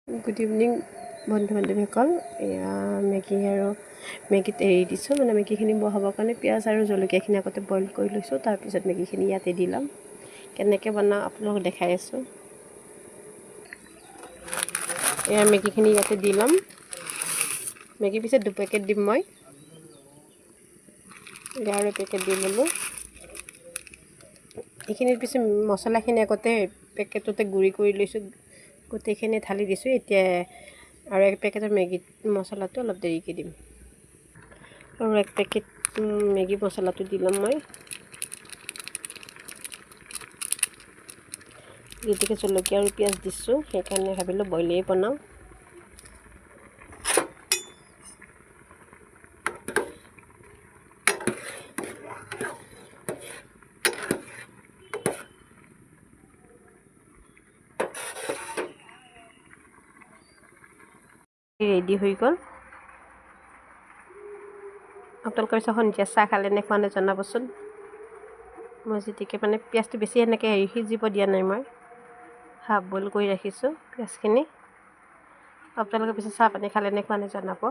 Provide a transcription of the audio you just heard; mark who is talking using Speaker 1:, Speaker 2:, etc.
Speaker 1: Good evening বন্ধু বান্ধৱীসকল। এয়া মেগীত এৰি দিছোঁ, মানে মেগীখিনি বহাবৰ কাৰণে পিঁয়াজ আৰু জলকীয়াখিনি আগতে বইল কৰি লৈছোঁ। তাৰপিছত মেগীখিনি ইয়াতে দি ল'ম। কেনেকৈ বনাওঁ আপোনালোকক দেখাই আছোঁ। এয়া মেগীখিনি ইয়াতে দি ল'ম। মেগী পিছত 2 পেকেট দিম মই। আৰু পেকেট দি ল'লোঁ। এইখিনিৰ পিছত মছলাখিনি আগতে পেকেটতে গুড়ি কৰি লৈছোঁ, গোটেইখিনি ঢালি দিছোঁ। এতিয়া আৰু 1 পেকেটৰ মেগী মছলাটো অলপ দেৰিকৈ দিম। আৰু 1 পেকেট মেগী মছলাটো দি ল'ম মই। গতিকে জলকীয়া আৰু পিঁয়াজ দিছোঁ, সেইকাৰণে ভাবিলোঁ বইলেই বনাওঁ। ৰেডি হৈ গ'ল। আপোনালোকৰ পিছত সন্ধিয়া চাহ খালে নে খোৱা নাই জনাবচোন। মই যেতিকে মানে পিঁয়াজটো বেছি এনেকৈ সিজিব দিয়া নাই, মই হাফ বইল কৰি ৰাখিছোঁ পিঁয়াজখিনি। আপোনালোকে পিছত চাহ পানী খালে নে খোৱা নাই জনাব।